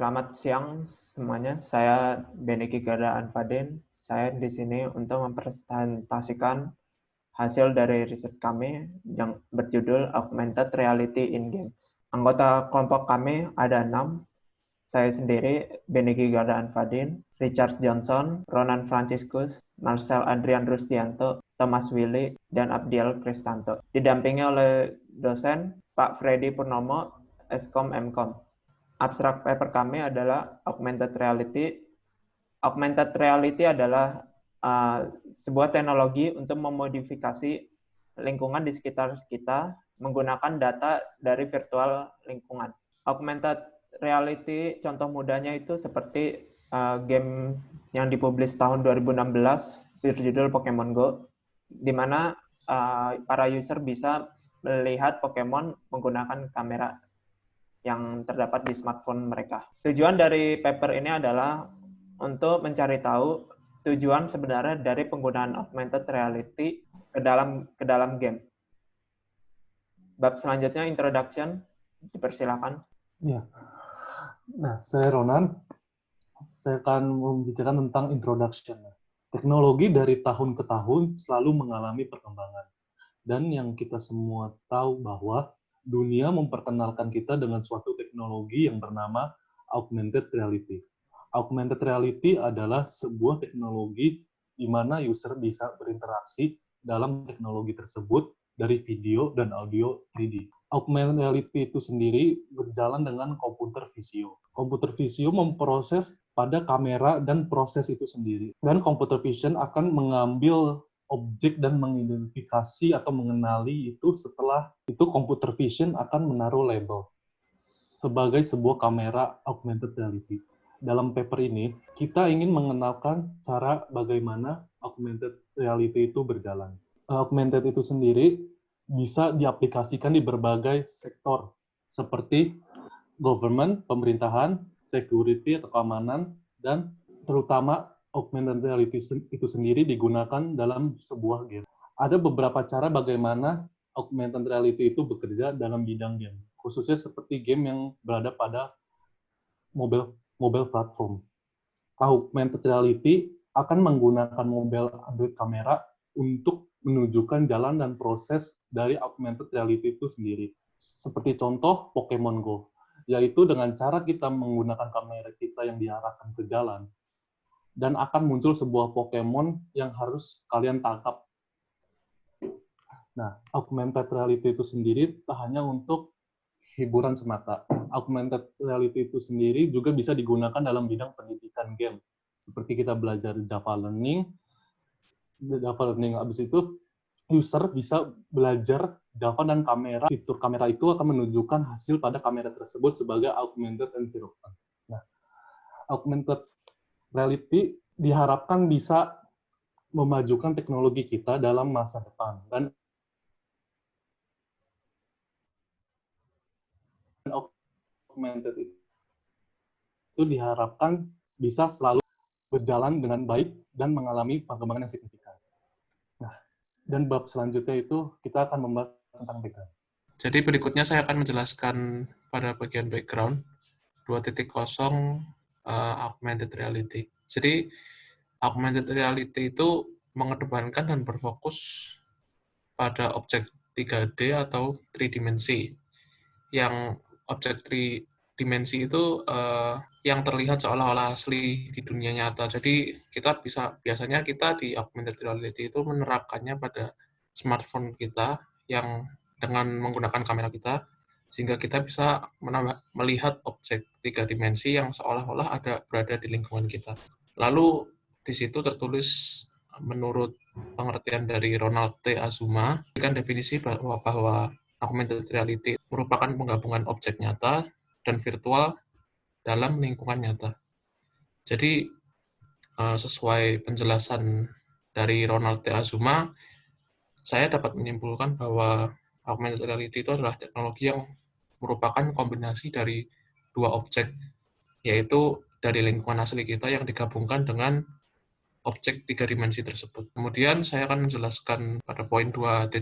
Selamat siang semuanya, saya Beneki Gada Anfadin. Saya di sini untuk mempresentasikan hasil dari riset kami yang berjudul Augmented Reality in Games. Anggota kelompok kami ada 6. Saya sendiri, Beneki Gada Anfadin, Richard Johnson, Ronan Franciscus, Marcel Adrian Rusdianto, Thomas Willy, dan Abdiel Kristanto. Didampingi oleh dosen Pak Freddy Purnomo, Eskom Mkom. Abstrak paper kami adalah augmented reality. Augmented reality adalah sebuah teknologi untuk memodifikasi lingkungan di sekitar kita menggunakan data dari virtual lingkungan. Augmented reality contoh mudahnya itu seperti game yang dipublish tahun 2016 berjudul Pokemon Go, di mana para user bisa melihat Pokemon menggunakan kamera yang terdapat di smartphone mereka. Tujuan dari paper ini adalah untuk mencari tahu tujuan sebenarnya dari penggunaan augmented reality ke dalam game. Bab selanjutnya introduction, dipersilakan. Ya. Nah, saya Ronan. Saya akan membicarakan tentang introduction. Teknologi dari tahun ke tahun selalu mengalami perkembangan. Dan yang kita semua tahu bahwa dunia memperkenalkan kita dengan suatu teknologi yang bernama augmented reality. Augmented reality adalah sebuah teknologi di mana user bisa berinteraksi dalam teknologi tersebut dari video dan audio 3D. Augmented reality itu sendiri berjalan dengan komputer visio. Komputer visio memproses pada kamera dan proses itu sendiri. Dan computer vision akan mengambil objek dan mengidentifikasi atau mengenali itu setelah itu computer vision akan menaruh label sebagai sebuah kamera augmented reality. Dalam paper ini, kita ingin mengenalkan cara bagaimana augmented reality itu berjalan. Augmented itu sendiri bisa diaplikasikan di berbagai sektor, seperti government, pemerintahan, security atau keamanan, dan terutama augmented reality itu sendiri digunakan dalam sebuah game. Ada beberapa cara bagaimana augmented reality itu bekerja dalam bidang game, khususnya seperti game yang berada pada mobile platform. Augmented reality akan menggunakan mobile Android kamera untuk menunjukkan jalan dan proses dari augmented reality itu sendiri. Seperti contoh Pokemon Go, yaitu dengan cara kita menggunakan kamera kita yang diarahkan ke jalan, dan akan muncul sebuah Pokemon yang harus kalian tangkap. Nah, augmented reality itu sendiri tak hanya untuk hiburan semata. Augmented reality itu sendiri juga bisa digunakan dalam bidang pendidikan game. Seperti kita belajar Java Learning, habis itu user bisa belajar Java dan kamera. Fitur kamera itu akan menunjukkan hasil pada kamera tersebut sebagai augmented environment. Nah, augmented reality diharapkan bisa memajukan teknologi kita dalam masa depan. Dan augmented itu diharapkan bisa selalu berjalan dengan baik dan mengalami perkembangan yang signifikan. Nah, dan bab selanjutnya itu kita akan membahas tentang background. Jadi berikutnya saya akan menjelaskan pada bagian background 2.0 augmented reality. Jadi augmented reality itu mengedepankan dan berfokus pada objek 3D atau tridimensi. Yang objek tridimensi itu yang terlihat seolah-olah asli di dunia nyata. Jadi biasanya kita di augmented reality itu menerapkannya pada smartphone kita yang dengan menggunakan kamera kita, sehingga kita bisa melihat objek 3 dimensi yang seolah-olah berada di lingkungan kita. Lalu di situ tertulis menurut pengertian dari Ronald T. Azuma, kan definisi bahwa augmented reality merupakan penggabungan objek nyata dan virtual dalam lingkungan nyata. Jadi sesuai penjelasan dari Ronald T. Azuma, saya dapat menyimpulkan bahwa augmented reality itu adalah teknologi yang merupakan kombinasi dari dua objek, yaitu dari lingkungan asli kita yang digabungkan dengan objek 3 dimensi tersebut. Kemudian saya akan menjelaskan pada poin 2.1,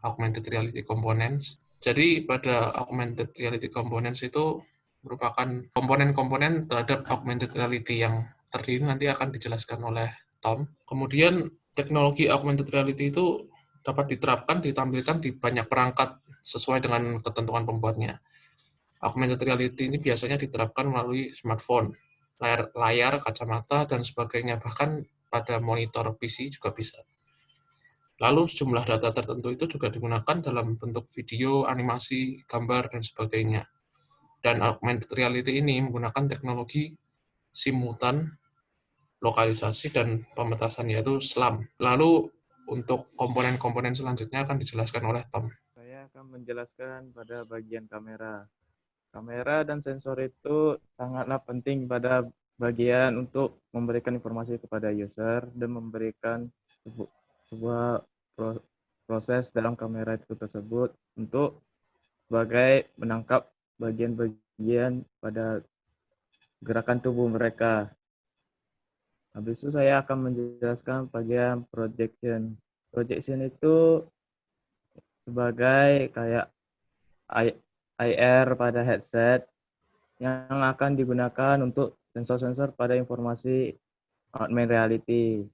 augmented reality components. Jadi pada augmented reality components itu merupakan komponen-komponen terhadap augmented reality yang terdiri nanti akan dijelaskan oleh Tom. Kemudian teknologi augmented reality itu dapat diterapkan, ditampilkan di banyak perangkat sesuai dengan ketentuan pembuatnya. Augmented reality ini biasanya diterapkan melalui smartphone, layar, kacamata, dan sebagainya. Bahkan pada monitor PC juga bisa. Lalu sejumlah data tertentu itu juga digunakan dalam bentuk video, animasi, gambar, dan sebagainya. Dan augmented reality ini menggunakan teknologi simultan, lokalisasi, dan pemetasan, yaitu SLAM. Lalu untuk komponen-komponen selanjutnya akan dijelaskan oleh Tom. Saya akan menjelaskan pada bagian kamera. Kamera dan sensor itu sangatlah penting pada bagian untuk memberikan informasi kepada user dan memberikan sebuah proses dalam kamera itu tersebut untuk sebagai menangkap bagian-bagian pada gerakan tubuh mereka. Habis itu saya akan menjelaskan bagian projection. Projection itu sebagai kayak IR pada headset yang akan digunakan untuk sensor-sensor pada informasi augmented reality.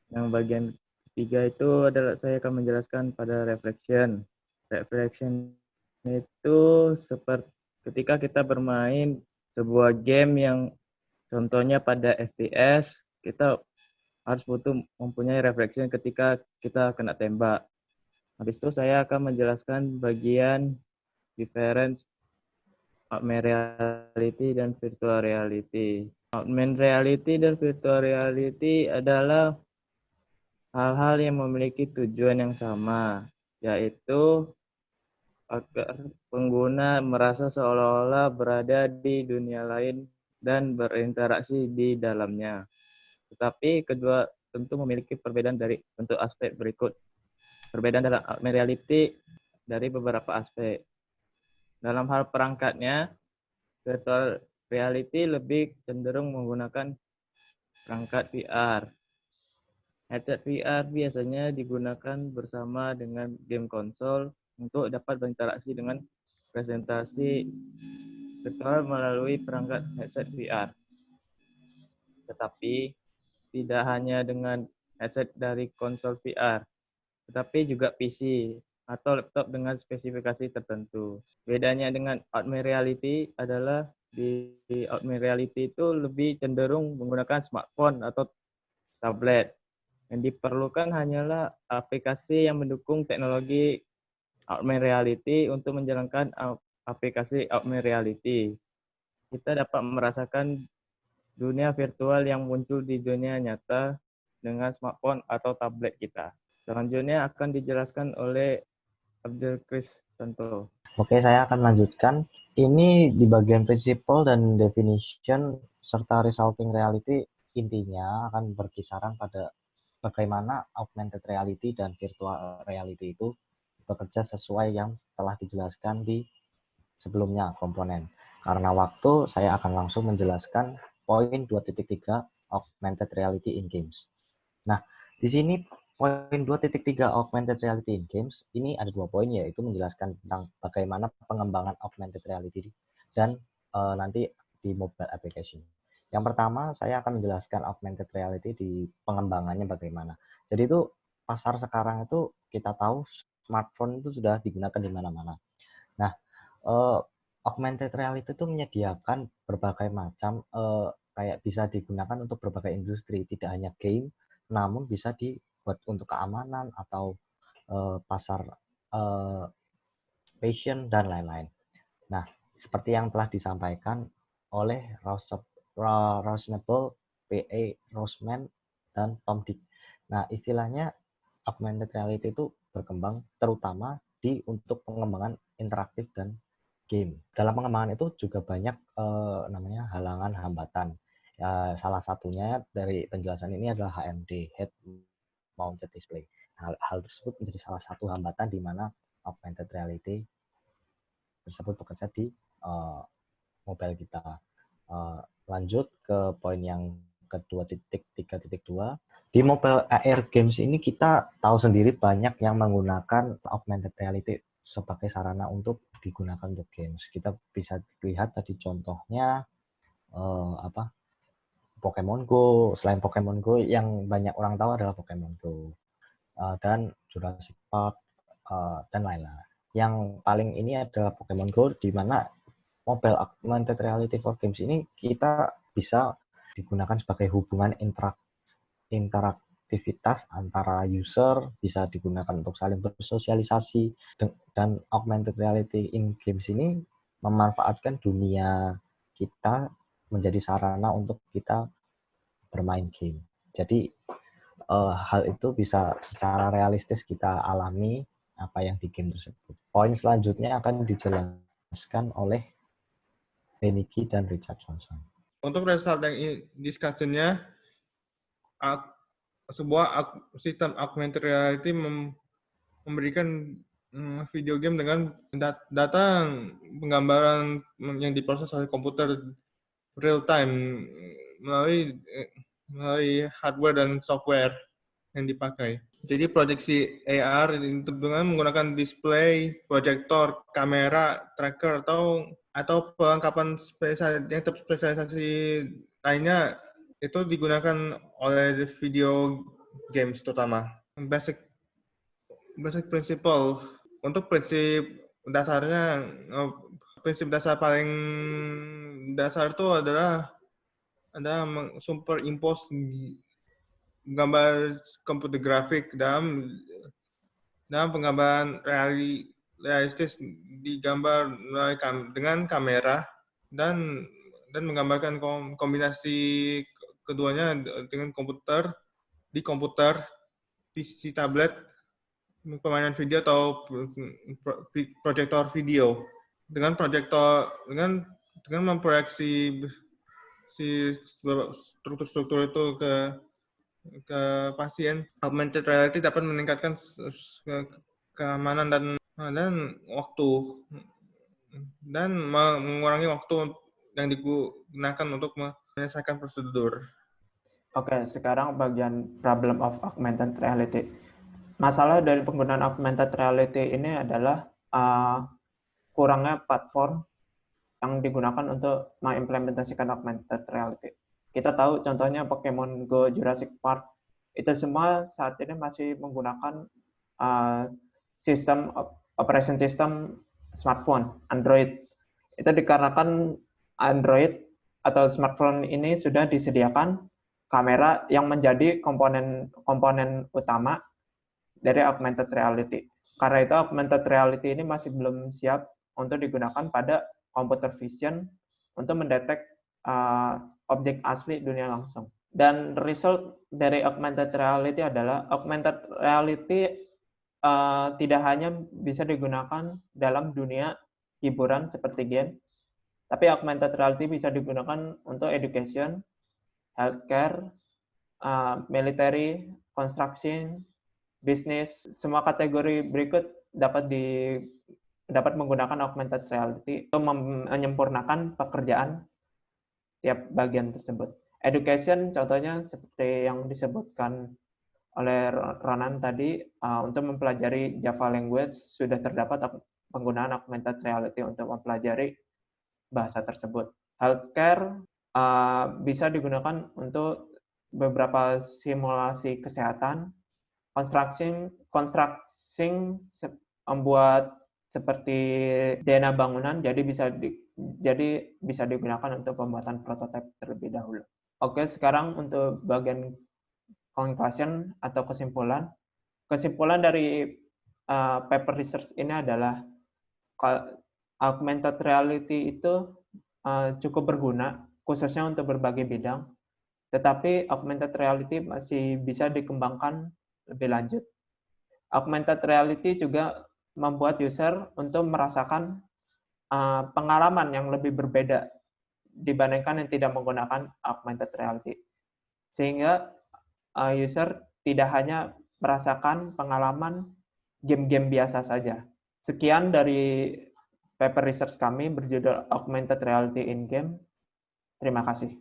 Yang bagian ketiga itu adalah saya akan menjelaskan pada reflection. Reflection itu seperti ketika kita bermain sebuah game yang contohnya pada FPS, kita harus butuh mempunyai reflection ketika kita kena tembak. Habis itu saya akan menjelaskan bagian difference augmented reality dan virtual reality. Augmented reality dan virtual reality adalah hal-hal yang memiliki tujuan yang sama, yaitu agar pengguna merasa seolah-olah berada di dunia lain dan berinteraksi di dalamnya. Tetapi kedua tentu memiliki perbedaan dari bentuk aspek berikut. Perbedaan dalam augmented reality dari beberapa aspek. Dalam hal perangkatnya, virtual reality lebih cenderung menggunakan perangkat VR. Headset VR biasanya digunakan bersama dengan game konsol untuk dapat berinteraksi dengan presentasi virtual melalui perangkat headset VR. Tetapi tidak hanya dengan headset dari konsol VR, tetapi juga PC atau laptop dengan spesifikasi tertentu. Bedanya dengan augmented reality adalah di augmented reality itu lebih cenderung menggunakan smartphone atau tablet. Yang diperlukan hanyalah aplikasi yang mendukung teknologi augmented reality untuk menjalankan aplikasi augmented reality. Kita dapat merasakan dunia virtual yang muncul di dunia nyata dengan smartphone atau tablet kita. Selanjutnya akan dijelaskan oleh Abdul Kris Santo. Oke, saya akan lanjutkan. Ini di bagian principle dan definition serta resulting reality intinya akan berkisaran pada bagaimana augmented reality dan virtual reality itu bekerja sesuai yang telah dijelaskan di sebelumnya komponen. Karena waktu, saya akan langsung menjelaskan poin 2.3 augmented reality in games. Nah, di sini poin 2.3 augmented reality in games, ini ada 2 poin, yaitu menjelaskan tentang bagaimana pengembangan augmented reality dan nanti di mobile application. Yang pertama, saya akan menjelaskan augmented reality di pengembangannya bagaimana. Jadi itu pasar sekarang itu kita tahu smartphone itu sudah digunakan di mana-mana. Nah, augmented reality itu menyediakan berbagai macam kayak bisa digunakan untuk berbagai industri, tidak hanya game, namun bisa dibuat untuk keamanan atau pasar fashion dan lain-lain. Nah, seperti yang telah disampaikan oleh Rosenabel, P.A. Rosman, dan Tom Dick. Nah, istilahnya augmented reality itu berkembang terutama untuk pengembangan interaktif dan game. Dalam pengembangan itu juga banyak namanya halangan hambatan. Salah satunya dari penjelasan ini adalah HMD, Head Mounted Display. Hal tersebut menjadi salah satu hambatan di mana augmented reality tersebut bekerja di mobile kita. Lanjut ke poin yang kedua, 3.2. Di mobile AR games ini kita tahu sendiri banyak yang menggunakan augmented reality sebagai sarana untuk digunakan untuk games. Kita bisa lihat tadi contohnya Pokemon Go. Selain Pokemon Go, yang banyak orang tahu adalah Pokemon Go dan Jurassic Park dan lain-lain. Yang paling ini adalah Pokemon Go, di mana mobile augmented reality for games ini kita bisa digunakan sebagai hubungan interaktivitas antara user, bisa digunakan untuk saling bersosialisasi, dan augmented reality in games ini memanfaatkan dunia kita menjadi sarana untuk kita bermain game. Jadi hal itu bisa secara realistis kita alami apa yang di game tersebut. Poin selanjutnya akan dijelaskan oleh Beniki dan Richard Johnson. Untuk result yang discussion-nya, sebuah sistem augmented reality memberikan video game dengan data penggambaran yang diproses oleh komputer real time melalui hardware dan software yang dipakai. Jadi proyeksi AR itu dengan menggunakan display, proyektor, kamera, tracker atau perlengkapan yang terspesialisasi lainnya itu digunakan oleh video games terutama. Basic principle. Untuk prinsip dasarnya, prinsip dasar paling dasar itu adalah superimpose gambar komputer grafik dalam penggambaran realistis digambar dengan kamera dan menggambarkan kombinasi keduanya dengan di komputer, PC tablet, permainan video atau proyektor video. Dengan memproyeksi si struktur-struktur itu ke pasien, augmented reality dapat meningkatkan keamanan dan waktu dan mengurangi waktu yang digunakan untuk menyelesaikan prosedur. Oke, sekarang bagian problem of augmented reality. Masalah dari penggunaan augmented reality ini adalah kurangnya platform yang digunakan untuk mengimplementasikan augmented reality. Kita tahu contohnya Pokemon Go, Jurassic Park, itu semua saat ini masih menggunakan operation system smartphone, Android. Itu dikarenakan Android atau smartphone ini sudah disediakan kamera yang menjadi komponen utama dari augmented reality. Karena itu augmented reality ini masih belum siap untuk digunakan pada computer vision untuk mendetek objek asli dunia langsung. Dan result dari augmented reality adalah augmented reality tidak hanya bisa digunakan dalam dunia hiburan seperti game, tapi augmented reality bisa digunakan untuk education, healthcare, military, construction, bisnis. Semua kategori berikut dapat menggunakan augmented reality untuk menyempurnakan pekerjaan tiap bagian tersebut. Education contohnya seperti yang disebutkan oleh Ronan tadi, untuk mempelajari Java language sudah terdapat penggunaan augmented reality untuk mempelajari bahasa tersebut. Healthcare bisa digunakan untuk beberapa simulasi kesehatan. Construction membuat seperti DNA bangunan, jadi bisa digunakan untuk pembuatan prototipe terlebih dahulu. Oke, sekarang untuk bagian conclusion atau kesimpulan. Kesimpulan dari paper research ini adalah augmented reality itu cukup berguna, khususnya untuk berbagai bidang, tetapi augmented reality masih bisa dikembangkan lebih lanjut. Augmented reality juga membuat user untuk merasakan pengalaman yang lebih berbeda dibandingkan yang tidak menggunakan augmented reality. Sehingga user tidak hanya merasakan pengalaman game-game biasa saja. Sekian dari paper research kami berjudul Augmented Reality in Game. Terima kasih.